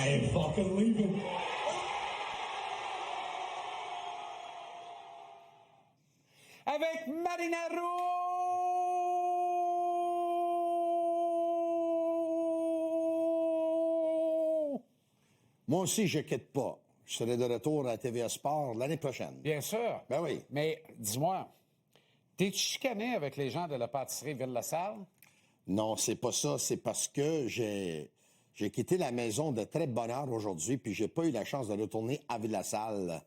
ain't fucking leaving. Avec Marinaro! Moi aussi, je ne quitte pas. Je serai de retour à TVA Sport l'année prochaine. Bien sûr. Ben oui. Mais dis-moi, t'es-tu chicané avec les gens de la pâtisserie Ville-la-Salle? Non, c'est pas ça. C'est parce que j'ai quitté la maison de très bonne heure aujourd'hui, puis j'ai pas eu la chance de retourner à Ville-la-Salle.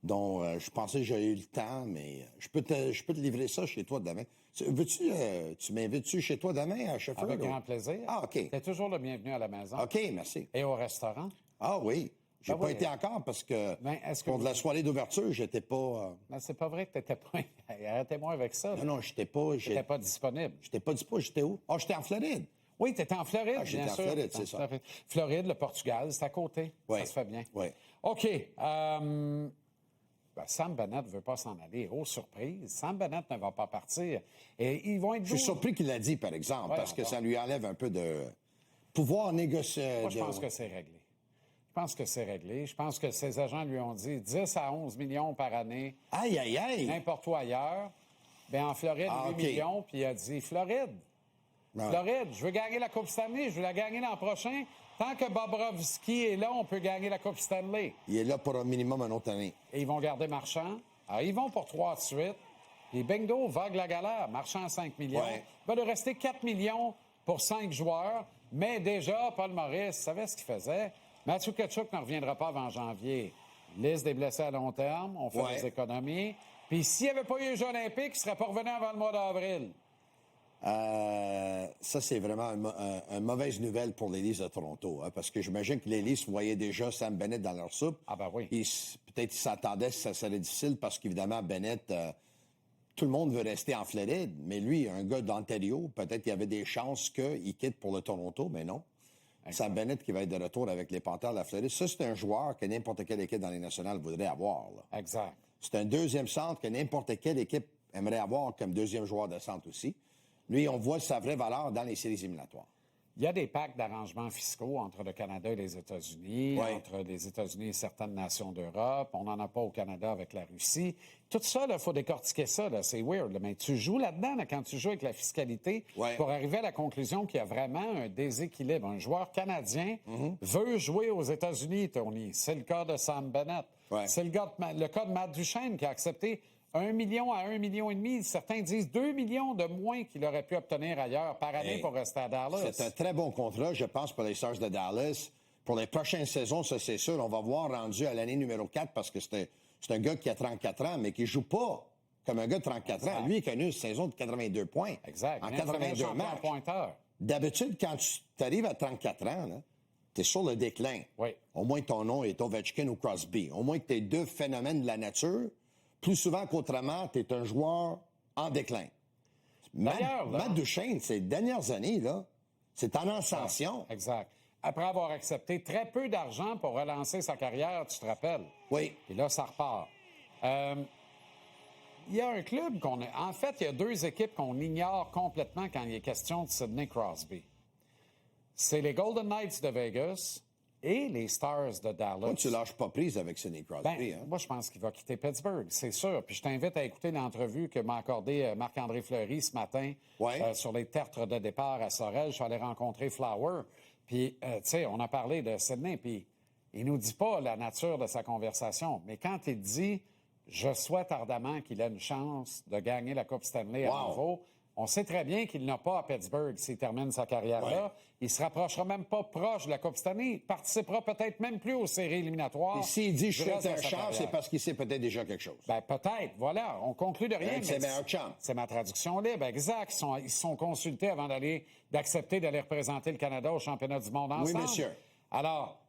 Donc, je pensais que j'aurais eu le temps, mais je peux te livrer ça chez toi demain. Veux-tu, tu m'invites-tu chez toi demain à Sheffield? Avec grand plaisir. Ah, OK. T'es toujours le bienvenu à la maison. OK, merci. Et au restaurant? Ah oui. J'ai Ben pas oui. été encore parce que est-ce que pour de la soirée d'ouverture, j'étais pas... Non, c'est pas vrai que t'étais pas... Arrêtez-moi avec ça. Non, j'étais pas... T'étais pas disponible. J'étais pas disponible. J'étais où? Ah, j'étais en Floride. Oui, t'étais en Floride, Ah, j'étais bien en sûr. Floride, c'est ça. Floride, le Portugal, c'est à côté. Ouais. Ça se fait bien. Oui. OK. Sam Bennett veut pas s'en aller. Oh, surprise. Sam Bennett ne va pas partir. Et ils vont être... Je suis surpris qu'il l'a dit, par exemple, Ouais, parce que ça lui enlève un peu de pouvoir négocier. Moi, je pense que c'est réglé. Je pense que ses agents lui ont dit 10 à 11 millions par année. Aïe, aïe, aïe! N'importe où ailleurs. Bien, en Floride, 8 millions. Puis il a dit Floride. Ouais. Floride, je veux gagner la Coupe Stanley. Je veux la gagner l'an prochain. Tant que Bobrovski est là, on peut gagner la Coupe Stanley. Il est là pour un minimum une autre année. Et ils vont garder Marchand. Alors, ils vont pour 3 de suite. Et bingo, vague la galère. Marchand à 5 millions. Ouais. Il va lui rester 4 millions pour 5 joueurs. Mais déjà, Paul Maurice savait ce qu'il faisait. Mathieu Tkachuk ne reviendra pas avant janvier. Liste des blessés à long terme. On fait des économies. Puis s'il n'y avait pas eu les Jeux olympiques, il ne serait pas revenu avant le mois d'avril. Ça, c'est vraiment une mauvaise nouvelle pour les Leafs de Toronto, hein, parce que j'imagine que les Leafs voyaient déjà Sam Bennett dans leur soupe. Ah ben oui. Peut-être qu'ils s'attendaient que ça serait difficile parce qu'évidemment, Bennett, tout le monde veut rester en Floride, mais lui, un gars d'Ontario, peut-être qu'il y avait des chances qu'il quitte pour le Toronto, mais non. Sam Bennett qui va être de retour avec les Panthers de la Floride. Ça, c'est un joueur que n'importe quelle équipe dans les nationales voudrait avoir. Là. Exact. C'est un deuxième centre que n'importe quelle équipe aimerait avoir comme deuxième joueur de centre aussi. Lui, on voit sa vraie valeur dans les séries éliminatoires. Il y a des pactes d'arrangements fiscaux entre le Canada et les États-Unis, entre les États-Unis et certaines nations d'Europe. On n'en a pas au Canada avec la Russie. Tout ça, il faut décortiquer ça. Là, c'est weird. Là. Mais tu joues là-dedans là, quand tu joues avec la fiscalité pour arriver à la conclusion qu'il y a vraiment un déséquilibre. Un joueur canadien veut jouer aux États-Unis, Tony. C'est le cas de Sam Bennett. C'est le cas de Matt Duchesne qui a accepté 1 million à 1,5 million. Certains disent 2 millions de moins qu'il aurait pu obtenir ailleurs par année pour rester à Dallas. C'est un très bon contrat, je pense, pour les Stars de Dallas. Pour les prochaines saisons, ça, c'est sûr. On va voir rendu à l'année numéro 4 parce que c'est un gars qui a 34 ans, mais qui joue pas comme un gars de 34 ans. Lui, il a connu une saison de 82 points. Exact. En 82 matchs. Pointeur. D'habitude, quand tu arrives à 34 ans, tu es sur le déclin. Oui. Au moins, ton nom est Ovechkin ou Crosby. Au moins que tu es deux phénomènes de la nature. Plus souvent qu'autrement, tu es un joueur en déclin. Matt Duchesne, ces dernières années, là, c'est en ascension. Exact. Après avoir accepté très peu d'argent pour relancer sa carrière, tu te rappelles? Oui. Et là, ça repart. Il y a un club qu'on a... En fait, il y a 2 équipes qu'on ignore complètement quand il est question de Sidney Crosby. C'est les Golden Knights de Vegas et les Stars de Dallas. Toi, tu lâches pas prise avec Sidney Crosby. Moi, je pense qu'il va quitter Pittsburgh, c'est sûr. Puis je t'invite à écouter l'entrevue que m'a accordée Marc-André Fleury ce matin sur les tertres de départ à Sorel. Je suis allé rencontrer Flower. Puis, tu sais, on a parlé de Sidney, puis il nous dit pas la nature de sa conversation. Mais quand il dit « Je souhaite ardemment qu'il ait une chance de gagner la Coupe Stanley à nouveau », on sait très bien qu'il n'a pas à Pittsburgh s'il termine sa carrière-là. Il se rapprochera même pas proche de la Coupe Stanley. Il participera peut-être même plus aux séries éliminatoires. Et s'il dit « Je souhaite un chance », c'est parce qu'il sait peut-être déjà quelque chose. Ben peut-être, voilà. On conclut de rien. C'est meilleur chance. C'est ma traduction libre, exact. Ils se sont consultés avant d'accepter d'aller représenter le Canada au championnat du monde ensemble. Oui, monsieur. Alors,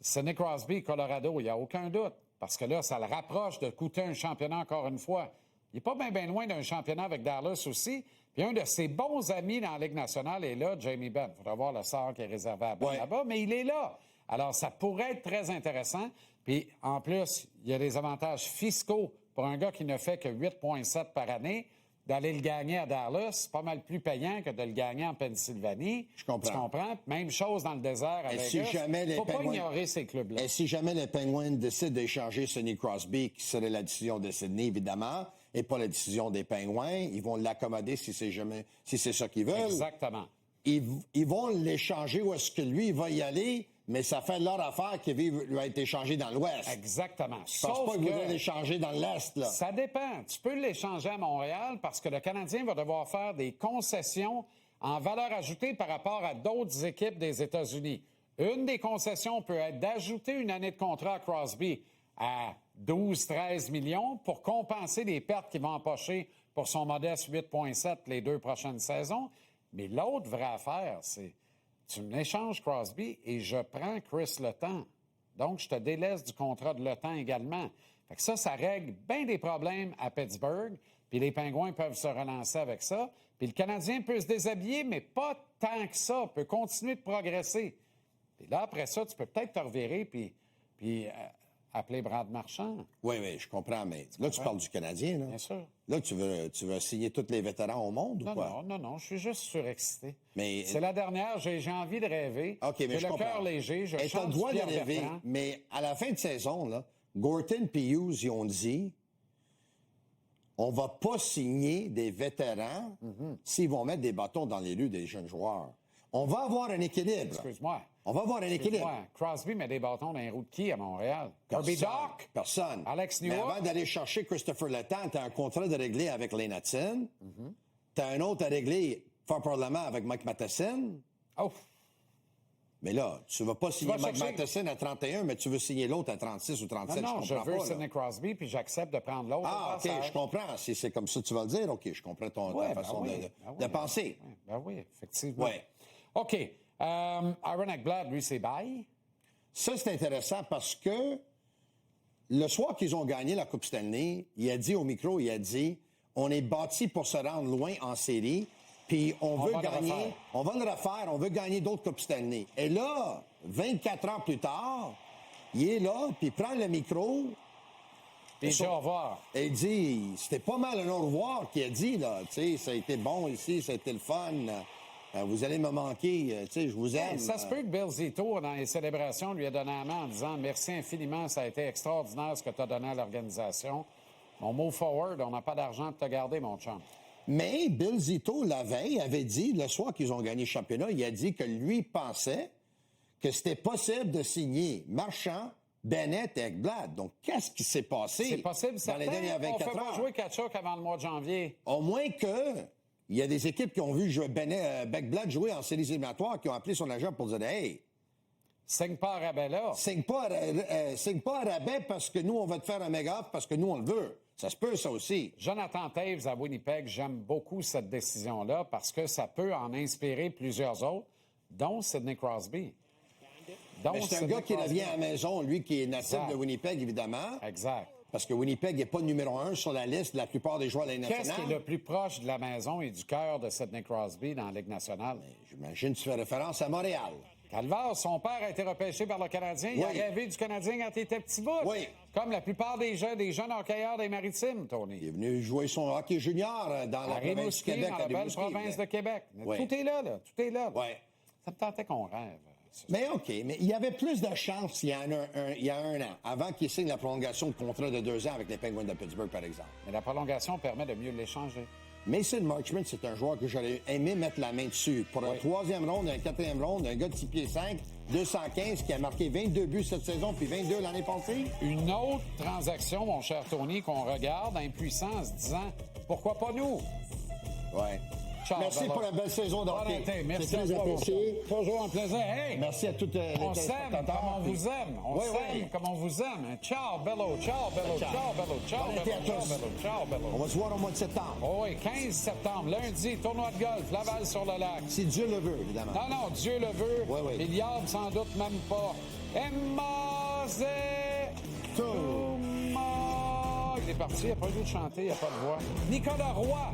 Sidney Crosby, Colorado, il n'y a aucun doute. Parce que là, ça le rapproche de coûter un championnat encore une fois. Il n'est pas bien loin d'un championnat avec Dallas aussi. Puis un de ses bons amis dans la Ligue nationale est là, Jamie Benn. Il faudra voir le sort qui est réservé à Ben là-bas, mais il est là. Alors, ça pourrait être très intéressant. Puis, en plus, il y a des avantages fiscaux pour un gars qui ne fait que 8,7 par année. d'aller le gagner à Dallas, c'est pas mal plus payant que de le gagner en Pennsylvanie. Je comprends. Tu comprends? Même chose dans le désert avec si jamais les faut pas Penguins... ignorer ces clubs-là. Et si jamais les Penguins décident d'échanger Sidney Crosby, qui serait la décision de Sidney, évidemment, et pas la décision des Penguins, ils vont l'accommoder si c'est ça qu'ils veulent. Exactement. Ils vont l'échanger où est-ce que lui, il va y aller, mais ça fait leur affaire qu'il va être échangé dans l'Ouest. Exactement. Je pense pas qu'ils voudraient l'échanger dans l'Est, là. Ça dépend. Tu peux l'échanger à Montréal parce que le Canadien va devoir faire des concessions en valeur ajoutée par rapport à d'autres équipes des États-Unis. Une des concessions peut être d'ajouter une année de contrat à Crosby à 12-13 millions pour compenser les pertes qu'il va empocher pour son modeste 8,7 les 2 prochaines saisons. Mais l'autre vraie affaire, c'est tu m'échanges Crosby et je prends Chris Letang. Donc, je te délaisse du contrat de Letang également. Fait que ça règle bien des problèmes à Pittsburgh. Puis les Pingouins peuvent se relancer avec ça. Puis le Canadien peut se déshabiller, mais pas tant que ça. Peut continuer de progresser. Puis là, après ça, tu peux peut-être te revirer puis appeler Brad Marchand. Oui, je comprends, mais là, tu parles du Canadien, là. Bien sûr. Là, tu veux signer tous les vétérans au monde ou quoi? Non, je suis juste surexcité. Mais... C'est la dernière, j'ai envie de rêver. OK, mais j'ai le cœur léger, je chante. Et tu as le droit de rêver, Bertrand. Mais à la fin de saison, là, Gorton et Hughes, ils ont dit on va pas signer des vétérans s'ils vont mettre des bâtons dans les roues des jeunes joueurs. On va avoir un équilibre. Excuse-moi. On va avoir un équilibre. Crosby met des bâtons dans les roues de qui à Montréal? Kirby Dach? Personne. Alex Newhook? Mais avant d'aller chercher Christopher Letang, tu as un contrat de régler avec Lane Hutson. Tu as un autre à régler fort probablement avec Mike Matheson. Oh! Mais là, tu ne vas pas signer Mike chercher... Matheson à 31, mais tu veux signer l'autre à 36 ou 37. Non, je veux pas, Sidney Crosby, puis j'accepte de prendre l'autre. Ah, OK, je comprends. Si c'est comme ça que tu vas le dire, OK, je comprends ta façon de penser. Oui, effectivement. Oui. OK. Aaron Ekblad, lui, c'est bye. Ça, c'est intéressant parce que le soir qu'ils ont gagné la Coupe Stanley, il a dit au micro, il a dit, on est bâti pour se rendre loin en série, puis on veut gagner, on va le refaire, on veut gagner d'autres Coupes Stanley. Et là, 24 ans plus tard, il est là, puis il prend le micro. Et au revoir. Et il dit, c'était pas mal un au revoir qu'il a dit, là. Tu sais, ça a été bon ici, ça a été le fun. Vous allez me manquer, tu sais, je vous aime. Ça se peut que Bill Zito, dans les célébrations, lui a donné la main en disant « Merci infiniment, ça a été extraordinaire ce que tu as donné à l'organisation. On move forward, on n'a pas d'argent pour te garder, mon chum. » Mais Bill Zito, la veille, avait dit, le soir qu'ils ont gagné le championnat, il a dit que lui pensait que c'était possible de signer Marchand, Bennett et Ekblad. Donc, qu'est-ce qui s'est passé C'est possible, dans les dernières 24 heures? On fait pas jouer Tkachuk avant le mois de janvier. Au moins que... Il y a des équipes qui ont vu Ekblad jouer en séries éliminatoires qui ont appelé son agent pour dire « Hey, signe pas à rabais là. Signe pas à rabais parce que nous, on va te faire un méga-off parce que nous, on le veut. » Ça se peut, ça aussi. Jonathan Toews à Winnipeg, j'aime beaucoup cette décision-là parce que ça peut en inspirer plusieurs autres, dont Sidney Crosby. Mais c'est un gars qui revient à la maison, lui qui est natif de Winnipeg, évidemment. Exact. Parce que Winnipeg n'est pas numéro 1 sur la liste de la plupart des joueurs de la Ligue nationale. Qu'est-ce qui est le plus proche de la maison et du cœur de Sidney Crosby dans la Ligue nationale? J'imagine que tu fais référence à Montréal. Calvaire, son père a été repêché par le Canadien. Il a rêvé du Canadien quand il était petit bout. Oui. Comme la plupart des jeunes hockeyeurs des Maritimes, Tony. Il est venu jouer son hockey junior dans la province du Québec. Dans la belle province de Québec. Oui. Tout est là. Tout est là. Oui. Ça me tentait qu'on rêve. Mais OK, mais il y avait plus de chance il y a un an, avant qu'il signe la prolongation de contrat de 2 ans avec les Penguins de Pittsburgh, par exemple. Mais la prolongation permet de mieux l'échanger. Mason Marchment, c'est un joueur que j'aurais aimé mettre la main dessus. Pour un 3e ronde, un 4e ronde, un gars de 6 pieds 5, 215, qui a marqué 22 buts cette saison, puis 22 l'année passée. Une autre transaction, mon cher Tony, qu'on regarde impuissant en se disant « Pourquoi pas nous? » Ouais. Merci pour la belle saison de hockey. Merci c'est très apprécié. Toujours un plaisir. Hey! Merci à toutes les On s'aime comme on vous aime. On s'aime comme on vous aime. Ciao, Bello. Ciao, Bello. Ciao, Bello. Ciao, Bello. Ciao, Bello. Ciao, Bello. On va se voir au mois de septembre. Oh oui, 15 septembre, lundi, tournoi de golf, Laval sur le lac. Si Dieu le veut, évidemment. Non, Dieu le veut. Oui. Milliard, sans doute même pas. Emma Touma. Il est parti, il n'a pas le goût de chanter, il n'a pas de voix. Nicolas Roy.